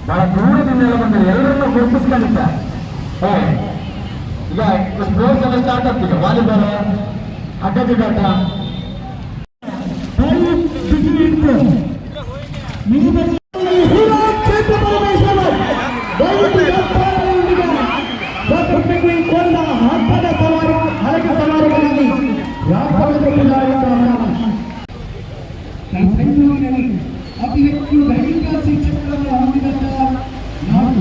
ಬಹಳ ದೂರದಿಂದ ಬಂದರೆ ಎಲ್ಲರನ್ನೂ ಗುರುತಿಸ್ಕೊಂಡಿದ್ದ. ಈಗ ಸ್ಪೋರ್ಟ್ಸ್ ಎಲ್ಲ ಸ್ಟಾರ್ಟ್ ಆಗ್ತಿದೆ, ವಾಲಿಬಾಲ್, ಹಗ್ಗಜಗಾಟ, ಹಲಗೆ ಸವಾರಿಗಳಲ್ಲಿ ಅತಿ ಹೆಚ್ಚು ದೈಹಿಕ ಶಿಕ್ಷಕರನ್ನು ಹೊಂದಿದಂತ ನಾವು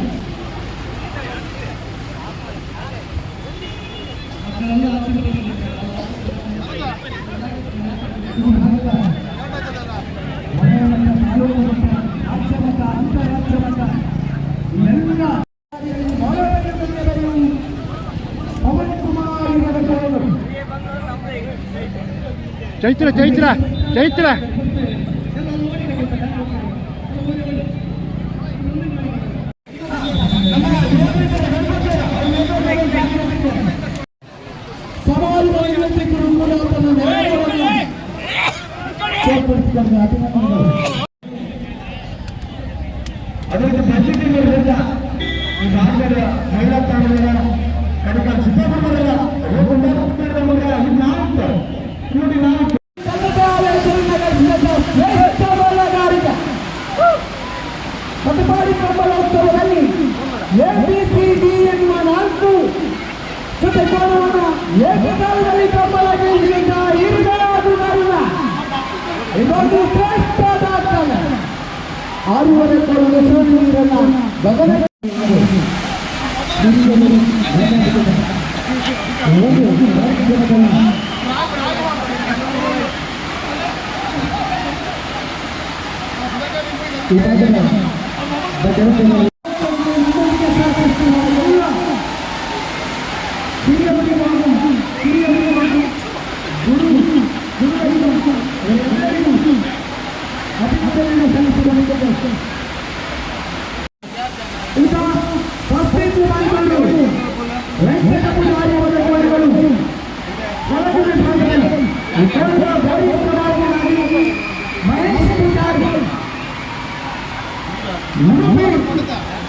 ಚೈತ್ರ ಚೈತ್ರ ಚೈತ್ರ ಅದಕ್ಕೆ ಪ್ರತಿನಿಧಿಗಳಿಂದ ಈ ಭಾಗದ ಮಹಿಳಾ ತಂಡದ ಕಡಿಮೆ ಚಿತ್ರದುರ್ಗದಲ್ಲ ಇನ್ನು ಇದೊಂದು ಶ್ರೇಷ್ಠ ದಾಖಲೆ. 6.5 ಕರೋಡ್ ಸೋಲಿನಿರಲ್ಲ ಗಗನ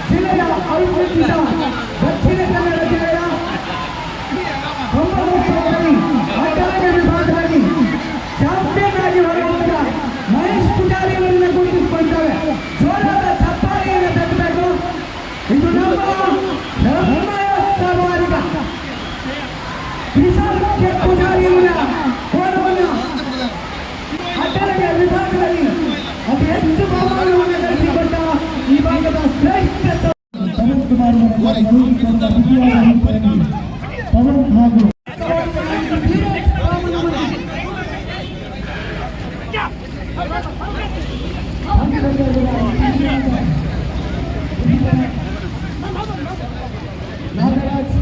ಜಿಲ್ಲೆಯ ಅವಿಭಜಿತ ದಕ್ಷಿಣ ಕನ್ನಡ ಜಿಲ್ಲೆಯ ಆಟಗಾರ ವಿಭಾಗದಲ್ಲಿ ಚಾಂಪಿಯನ್ ಆಗಿ ಹೊರಬಂದ ಮಹೇಶ್ ಪೂಜಾರಿ ಅವರನ್ನು ಗುರುತಿಸಿಕೊಂಡಿದ್ದಾರೆ. ಜೋರಾದ ಚಪ್ಪಾಳೆಯನ್ನು ತಟ್ಟಬೇಕು. ಇದು ನಮ್ಮ ಸವಾಲಿಗ ವಿಶಾಲ್ ಪೂಜಾರಿ ಅವರ ಕೋಣವನ್ನು ಆಟಗಾರ ವಿಭಾಗದಲ್ಲಿ ಅತಿ ಹೆಚ್ಚು ಬಹುಮಾನವನ್ನು ಗಳಿಸಿಕೊಂಡ ಈ ಭಾಗದ ಶ್ರೇಷ್ಠ ಪವನ್ ಕುಮಾರ್ ಪವನ್ ಹಾಗೂ ನಾಗರಾಜ್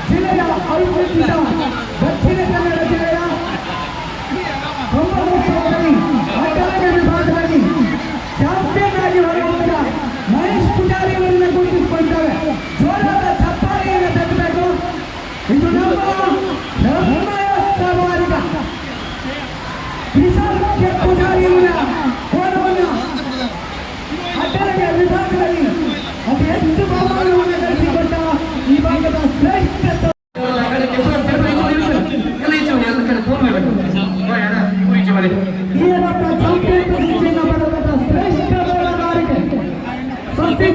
ಜಿಲ್ಲೆಯ ಅವಿಭಜಿತ ದಕ್ಷಿಣ ಕನ್ನಡ ಜಿಲ್ಲೆಯ ಆಟಗಾರ ವಿಭಾಗದಲ್ಲಿ ಚಾಂಪಿಯನ್ ಆಗಿ ಹೊರಬಂದ ಮಹೇಶ್ ಪೂಜಾರಿ ಅವರನ್ನು ಗುರುತಿಸಿಕೊಂಡಿದ್ದಾರೆ. ಜೋರಾದ ಚಪ್ಪಾಳೆಯನ್ನು ತಟ್ಟಬೇಕು. ಇದು ನಮ್ಮ ಸವಾಲಿಗ ವಿಶಾಲ್ ಪೂಜಾರಿ ಅವರ ಕೋಣವನ್ನು ಆಟಗಾರ ವಿಭಾಗದಲ್ಲಿ ಅತಿ ಹೆಚ್ಚು ಬಹುಮಾನವನ್ನು ಗಳಿಸಿಕೊಂಡ ಈ ಭಾಗದ ಶ್ರೇಷ್ಠ ಶ್ರೇಷ್ಠ ಬೆಳಗಾರಿಗೆ ಸಸ್ಯ